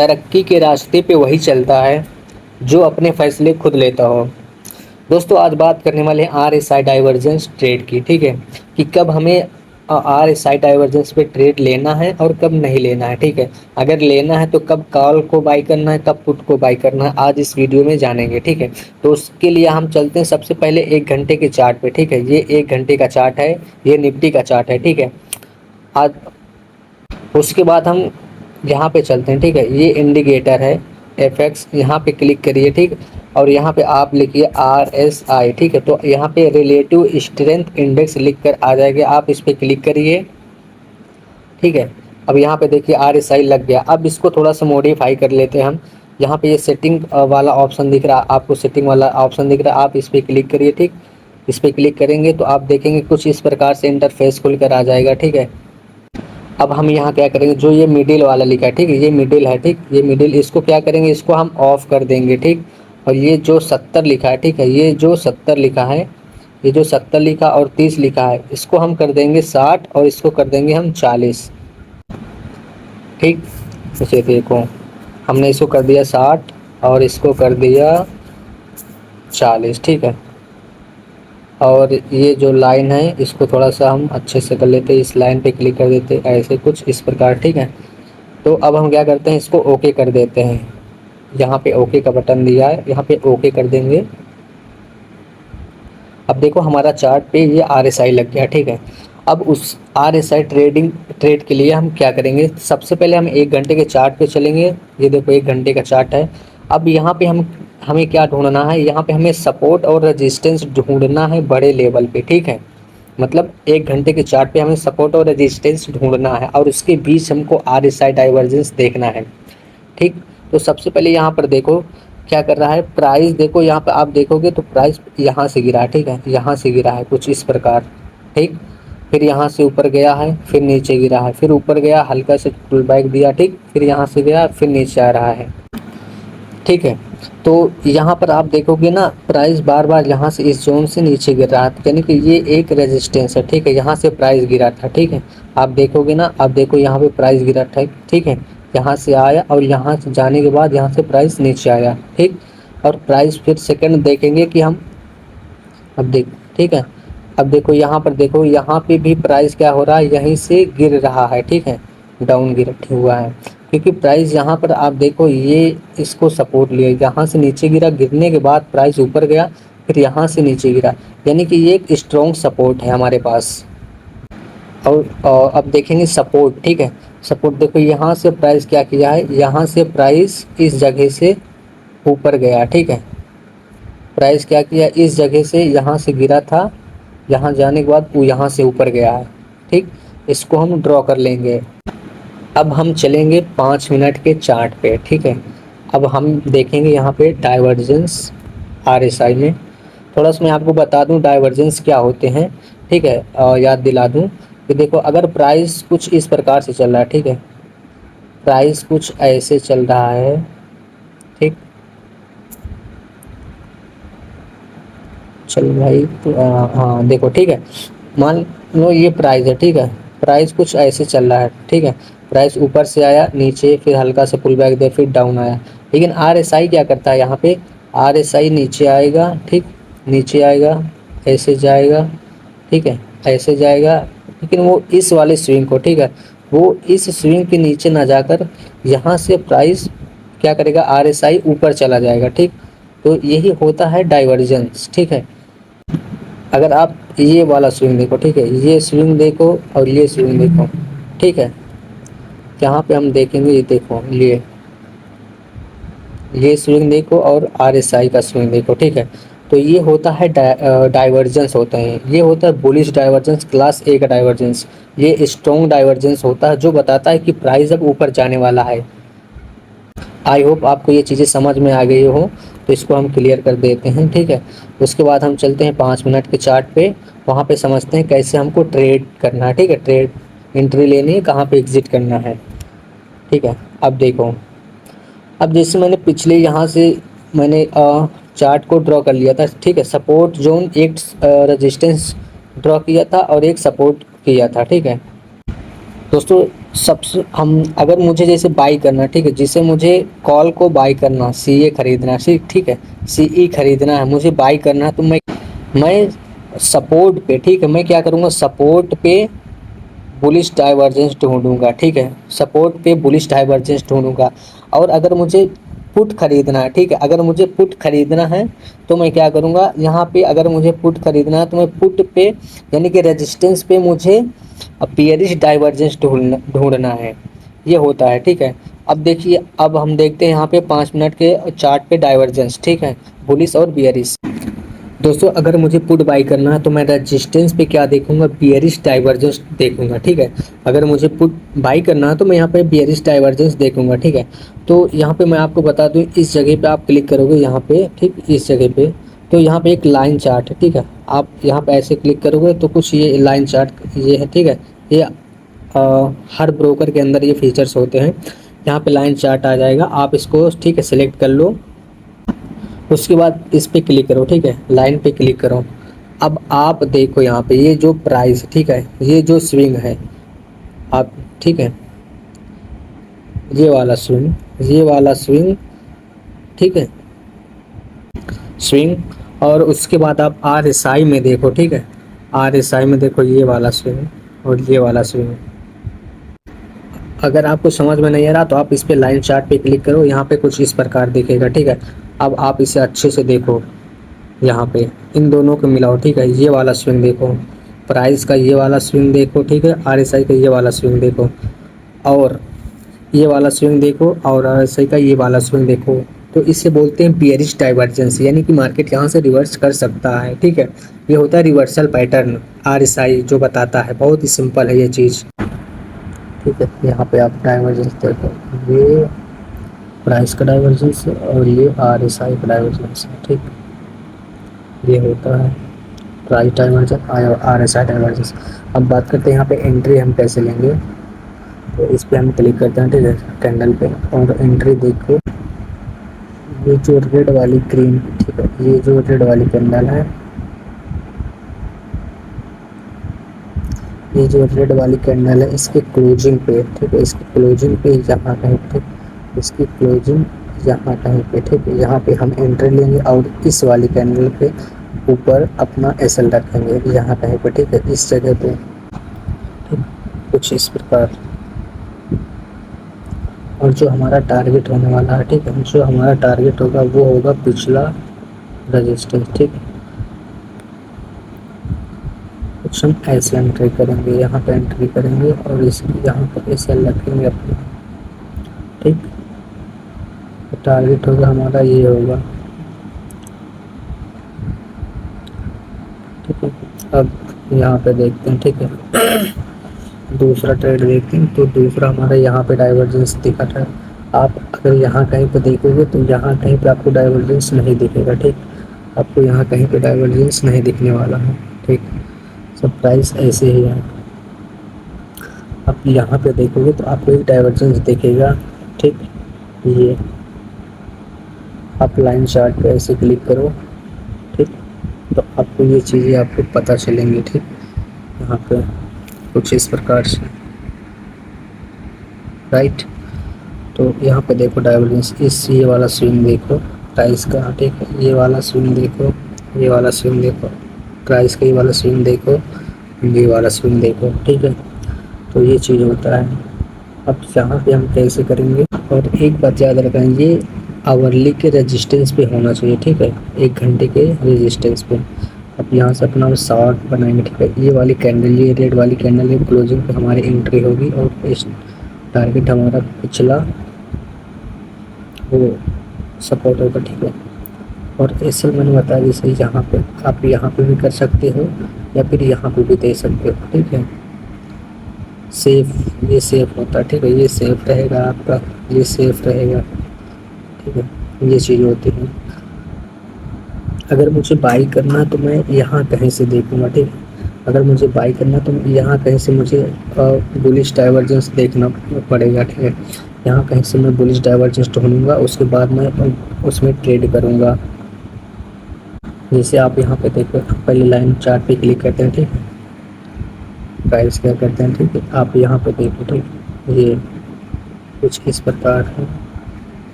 तरक्की के रास्ते पे वही चलता है जो अपने फैसले खुद लेता हो। दोस्तों आज बात करने वाले हैं RSI डाइवर्जेंस ट्रेड की, ठीक है, कि कब हमें RSI डाइवर्जेंस पे ट्रेड लेना है और कब नहीं लेना है, ठीक है। अगर लेना है तो कब कॉल को बाई करना है, कब पुट को बाई करना है, आज इस वीडियो में जानेंगे, ठीक है। तो उसके लिए हम चलते हैं सबसे पहले 1 घंटे के चार्ट पे, ठीक है। ये 1 घंटे का चार्ट है, ये निफ्टी का चार्ट है, ठीक है। आज उसके बाद हम यहाँ पे चलते हैं, ठीक है। ये इंडिकेटर है FX, यहाँ पे क्लिक करिए, ठीक। और यहाँ पे आप लिखिए RSI, ठीक है। तो यहाँ पे रिलेटिव स्ट्रेंथ इंडेक्स लिख कर आ जाएगा, आप इस पर क्लिक करिए, ठीक है। अब यहाँ पे देखिए RSI लग गया। अब इसको थोड़ा सा मॉडिफाई कर लेते हैं हम। यहाँ पे ये सेटिंग वाला ऑप्शन दिख रहा है आपको, सेटिंग वाला ऑप्शन दिख रहा है, आप इस पर क्लिक करिए, ठीक। इस पर क्लिक करेंगे तो आप देखेंगे कुछ इस प्रकार से इंटरफेस खुल कर आ जाएगा, ठीक है। अब हम यहाँ क्या करेंगे, जो ये मिडिल वाला लिखा है, ठीक है, ये मिडिल है, ठीक, ये मिडिल, इसको क्या करेंगे, इसको हम ऑफ कर देंगे, ठीक। और ये जो 70 लिखा है, ठीक है, ये जो 70 लिखा है, ये जो 70 लिखा और 30 लिखा है, इसको हम कर देंगे 60 और इसको कर देंगे हम 40, ठीक। इसे देखो, हमने इसको कर दिया 60 और इसको कर दिया 40, ठीक है। और ये जो लाइन है इसको थोड़ा सा हम अच्छे से कर लेते हैं, इस लाइन पे क्लिक कर देते हैं, ऐसे कुछ इस प्रकार, ठीक है। तो अब हम क्या करते हैं, इसको ओके कर देते हैं। यहाँ पे ओके का बटन दिया है, यहाँ पे ओके कर देंगे। अब देखो हमारा चार्ट पे ये RSI लग गया, ठीक है। अब उस RSI ट्रेड के लिए हम क्या करेंगे, सबसे पहले हम 1 घंटे के चार्ट पे चलेंगे। ये देखो 1 घंटे का चार्ट है। अब यहाँ पे हमें क्या ढूंढना है, यहाँ पे हमें सपोर्ट और रेजिस्टेंस ढूंढना है बड़े लेवल पे, ठीक है। मतलब 1 घंटे के चार्ट पे हमें सपोर्ट और रेजिस्टेंस ढूंढना है और उसके बीच हमको RSI डाइवर्जेंस देखना है, ठीक। तो सबसे पहले यहाँ पर देखो क्या कर रहा है, प्राइस देखो, यहाँ पे आप देखोगे तो प्राइस यहाँ से गिरा है, ठीक है, यहाँ से गिरा है कुछ इस प्रकार, ठीक। फिर यहाँ से ऊपर गया है, फिर नीचे गिरा है, फिर ऊपर गया, हल्का से पुल बैक दिया, ठीक, फिर यहाँ से गया, फिर नीचे आ रहा है, ठीक है। तो यहाँ पर आप देखोगे ना, प्राइस बार बार यहाँ से इस जोन से नीचे गिर रहा था, यानी कि ये एक रेजिस्टेंस है, ठीक है। यहाँ से प्राइस गिरा था, ठीक है, आप देखोगे ना, आप देखो यहाँ पे प्राइस गिरा था, ठीक है। यहाँ से आया और यहाँ से जाने के बाद यहाँ से प्राइस नीचे आया, ठीक। और प्राइस फिर सेकंड देखेंगे कि हम, अब देख, ठीक है। अब देखो यहाँ पर देखो, यहाँ पे भी प्राइस क्या हो रहा है, यहीं से गिर रहा है, ठीक है, डाउन गिर हुआ है, क्योंकि प्राइस यहाँ पर आप देखो ये इसको सपोर्ट लिया, यहाँ से नीचे गिरा, गिरने के बाद प्राइस ऊपर गया, फिर यहाँ से नीचे गिरा, यानी कि ये एक स्ट्रॉन्ग सपोर्ट है हमारे पास। और अब देखेंगे सपोर्ट, ठीक है। सपोर्ट देखो यहाँ से प्राइस क्या किया है, यहाँ से प्राइस इस जगह से ऊपर गया, ठीक है। प्राइस क्या किया, इस जगह से यहाँ से गिरा था, यहाँ जाने के बाद वो यहाँ से ऊपर गया है, ठीक। इसको हम ड्रॉ कर लेंगे। अब हम चलेंगे 5 मिनट के चार्ट पे, ठीक है। अब हम देखेंगे यहाँ पे डाइवर्जेंस RSI में। थोड़ा सा मैं आपको बता दूं डाइवर्जेंस क्या होते हैं, ठीक है, याद दिला दूं कि देखो अगर प्राइस कुछ इस प्रकार से चल रहा है, ठीक है, प्राइस कुछ ऐसे चल रहा है, ठीक। चल भाई तो, हाँ देखो, ठीक है, मान लो ये प्राइस है, ठीक है, प्राइस कुछ ऐसे चल रहा है, ठीक है। प्राइस ऊपर से आया नीचे, फिर हल्का सा पुल बैक दे, फिर डाउन आया। लेकिन RSI क्या करता है, यहाँ पे RSI नीचे आएगा, ठीक, नीचे आएगा, ऐसे जाएगा, ठीक है, ऐसे जाएगा, लेकिन वो इस वाले स्विंग को, ठीक है, वो इस स्विंग के नीचे ना जाकर यहाँ से प्राइस क्या करेगा, RSI ऊपर चला जाएगा, ठीक। तो यही होता है डाइवर्जेंस, ठीक है। अगर आप ये वाला स्विंग देखो, ठीक है, ये स्विंग देखो और ये स्विंग देखो, ठीक है, यहाँ पे हम देखेंगे, ये देखो, ये स्विंग देखो और RSI का स्विंग देखो, ठीक है। तो ये होता है डाइवर्जेंस होता है, ये होता है बुलिश डाइवर्जेंस, क्लास A का डाइवर्जेंस। ये स्ट्रॉन्ग डाइवर्जेंस होता है जो बताता है कि प्राइस अब ऊपर जाने वाला है। आई होप आपको ये चीज़ें समझ में आ गई हो, तो इसको हम क्लियर कर देते हैं, ठीक है। उसके बाद हम चलते हैं 5 मिनट के चार्ट पे, वहाँ पे समझते हैं कैसे हमको ट्रेड करना है, ठीक है, ट्रेड एंट्री लेनी है, कहाँ पे एग्जिट करना है, ठीक है। अब देखो, अब जैसे मैंने पिछले यहाँ से मैंने चार्ट को ड्रॉ कर लिया था, ठीक है, सपोर्ट जोन, एक रेजिस्टेंस ड्रॉ किया था और एक सपोर्ट किया था, ठीक है। दोस्तों सबसे हम अगर मुझे जैसे बाई करना, ठीक है, जिसे मुझे कॉल को बाई करना, सी ए खरीदना, ठीक है, सी ई खरीदना है, मुझे बाई करना है, तो मैं सपोर्ट पे, ठीक है, मैं क्या करूँगा, सपोर्ट पे बुलिश डाइवर्जेंस ढूंढूंगा, ठीक है, सपोर्ट पे बुलिश डाइवर्जेंस ढूंढूंगा। और अगर मुझे पुट खरीदना है, ठीक है, अगर मुझे पुट खरीदना है तो मैं क्या करूँगा, यहाँ पे अगर मुझे पुट खरीदना है तो मैं पुट पे यानी कि रेजिस्टेंस पे मुझे बियरिश डाइवर्जेंस ढूंढना है, ये होता है, ठीक है। अब देखिए, अब हम देखते हैं यहाँ पे 5 मिनट के चार्ट पे डाइवर्जेंस, ठीक है, बुलिश और बियरिश। दोस्तों, अगर मुझे पुट बाई करना है तो मैं रेजिस्टेंस पे क्या देखूंगा, बियरिश डाइवर्जेंस देखूंगा, ठीक है। अगर मुझे पुट बाई करना है तो मैं यहाँ पे बियरिश डाइवर्जेंस देखूंगा, ठीक है। तो यहाँ पे मैं आपको बता दूं, इस जगह पे आप क्लिक करोगे यहाँ पे, ठीक, इस जगह पे, तो यहाँ पे एक लाइन चार्ट है, ठीक है। आप यहाँ पे ऐसे क्लिक करोगे तो कुछ ये लाइन चार्ट ये है, ठीक है। ये हर ब्रोकर के अंदर ये फीचर्स होते हैं। यहाँ पे लाइन चार्ट आ जाएगा, आप इसको, ठीक है, सिलेक्ट कर लो। उसके बाद इस पे क्लिक करो, ठीक है, लाइन पे क्लिक करो। अब आप देखो यहाँ पे ये जो प्राइस, ठीक है, ये जो स्विंग है, आप, ठीक है, ये वाला स्विंग, ठीक है, स्विंग। और उसके बाद आप आर एस आई में देखो, ठीक है, आर एस आई में देखो ये वाला स्विंग और ये वाला स्विंग। अगर आपको समझ में नहीं आ रहा तो आप इस पे लाइन चार्ट पे क्लिक करो, यहाँ पे कुछ इस प्रकार दिखेगा, ठीक है। अब आप इसे अच्छे से देखो, यहाँ पे इन दोनों को मिलाओ, ठीक है, ये वाला स्विंग देखो, प्राइस का ये वाला स्विंग देखो, ठीक है, आरएसआई का ये वाला स्विंग देखो, और ये वाला स्विंग देखो, और आरएसआई का ये वाला स्विंग देखो। तो इसे बोलते हैं बियरिश डाइवर्जेंस, यानी कि मार्केट यहाँ से रिवर्स कर सकता है, ठीक है। ये होता है रिवर्सल पैटर्न, आरएसआई जो बताता है, बहुत ही सिंपल है ये चीज़, ठीक है। यहाँ पे आप डाइवर्जेंस देखो, ये प्राइस का डाइवर्जेंस है और ये आरएसआई का डाइवर्जेंस है, ठीक, ये होता है price divergence, R S I divergence. अब बात करते हैं यहाँ पे एंट्री हम कैसे लेंगे। तो इस पर हम क्लिक करते हैं, ठीक है, कैंडल पे, और एंट्री देखो, ये जो रेड वाली क्रीम, ठीक है, ये जो रेड वाली कैंडल है, ये जो रेड वाली कैंडल है, इसके क्लोजिंग पे, ठीक है, इसकी क्लोजिंग पे यहाँ कहीं पे, इसकी क्लोजिंग यहाँ कहीं पे, ठीक है, यहाँ पे हम एंट्री लेंगे और इस वाली कैंडल पे ऊपर अपना एसएल रखेंगे यहाँ कहीं पे, ठीक है, इस जगह पे, ठीक, कुछ इस प्रकार। और जो हमारा टारगेट होने वाला है, ठीक है, जो हमारा टारगेट होगा वो होगा पिछला रजिस्टेंस, ठीक है। कुछ हम ऐसे एंट्री करेंगे, यहाँ पे एंट्री करेंगे और इस यहाँ पर एसएल रखेंगे अपना, ठीक। तो टारगेट होगा हमारा ये होगा, ठीक है। अब यहाँ पे देखते हैं, ठीक है, दूसरा ट्रेड देखते हैं। तो दूसरा हमारा यहाँ पे डाइवर्जेंस दिखा था। आप अगर यहाँ कहीं पे देखोगे तो यहाँ कहीं पे आपको डाइवर्जेंस नहीं दिखेगा, ठीक, आपको यहाँ कहीं पे डाइवर्जेंस नहीं दिखने वाला है, ठीक, सब प्राइस ऐसे ही है। आप यहाँ पे देखोगे तो आपको एक डाइवर्जेंस दिखेगा, ठीक, ये आप लाइन चार्ट पे ऐसे क्लिक करो, ठीक, तो आपको ये चीज़ें आपको पता चलेंगी, ठीक, यहाँ पे कुछ इस प्रकार से, राइट। तो यहाँ पे देखो डाइवर्जेंस, इस ये वाला स्विंग देखो प्राइस का, ठीक है, ये वाला स्विंग देखो, ये वाला स्विंग देखो प्राइस का, ये वाला स्विंग देखो, ये वाला स्विंग देखो, ठीक है। तो ये चीज़ होता है। अब यहाँ पे हम कैसे करेंगे, और एक बात याद रखें, ये आवरली के रेजिस्टेंस पे होना चाहिए, ठीक है, 1 घंटे के रेजिस्टेंस पे। अब यहाँ से अपना शॉर्ट बनाएंगे, ठीक है, ये वाली कैंडल, ये रेड वाली कैंडल, ये क्लोजिंग पे हमारी एंट्री होगी और इस टारगेट हमारा पिछला वो सपोर्ट होगा, ठीक है। और एसएल मैंने बताया जैसे यहाँ पे आप यहाँ पे भी कर सकते हो या फिर यहाँ पे भी दे सकते हो, ठीक है। सेफ, ये सेफ होता है, ठीक है, ये सेफ रहेगा आपका, ये सेफ रहेगा, ठीक है, ये चीज़ होती है। अगर मुझे बाई करना तो मैं यहाँ कहीं से देखूँगा, ठीक है, अगर मुझे बाई करना तो यहाँ कहीं से मुझे बुलिश डाइवर्जेंस देखना पड़ेगा, ठीक है, यहाँ कहीं से मैं बुलिश डाइवर्जेंस ढूंढूंगा, उसके बाद मैं उसमें ट्रेड करूँगा। जैसे आप यहाँ पे देखो, पहले लाइन चार्ट पे क्लिक करते हैं, ठीक है, प्राइस क्या करते हैं, ठीक है, आप यहाँ पे देखो, ठीक, ये कुछ इस प्रकार है।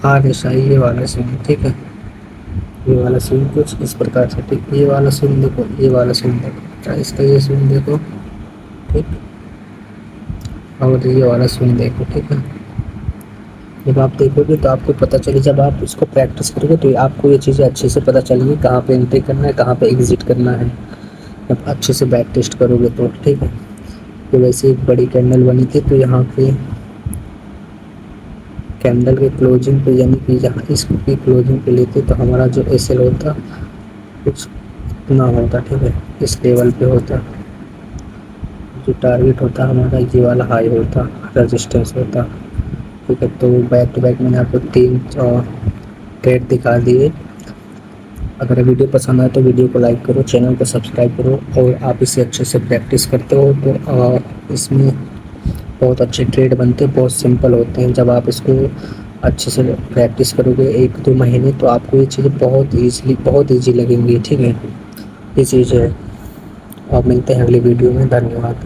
RSI ये वाला सीन, ठीक है, ये वाला सीन कुछ इस प्रकार से, ठीक, ये वाला सीन देखो, ये वाला सीन देखो, क्या इसका ये सीन देखो, ठीक, और ये वाला सीन देखो, ठीक है। जब आप देखोगे तो आपको पता चले, जब आप इसको प्रैक्टिस करोगे तो आपको ये चीज़ें अच्छे से पता चलेगी, कहाँ पे एंट्री करना है, कहाँ पे एग्जिट करना है, जब अच्छे से बैक टेस्ट करोगे तो, ठीक है। तो वैसे एक बड़ी कैंडल बनी थी, तो यहाँ पे कैंडल के क्लोजिंग पे, यानी कि जहाँ इसकी क्लोजिंग पे लेते तो हमारा जो SL होता कुछ इतना होता, ठीक है, इस लेवल पे होता, जो टारगेट होता हमारा ये वाला हाई होता, रेजिस्टेंस होता, ठीक है। तो बैक टू बैक मैंने आपको 3 ट्रेड दिखा दिए। अगर वीडियो पसंद आए तो वीडियो को लाइक करो, चैनल को सब्सक्राइब करो, और आप इसे अच्छे से प्रैक्टिस करते हो तो इसमें बहुत अच्छे ट्रेड बनते हैं, बहुत सिंपल होते हैं। जब आप इसको अच्छे से प्रैक्टिस करोगे 1-2 महीने, तो आपको ये चीज़ें बहुत ईजी लगेंगी, ठीक है। ये चीज़ है। और मिलते हैं अगली वीडियो में। धन्यवाद।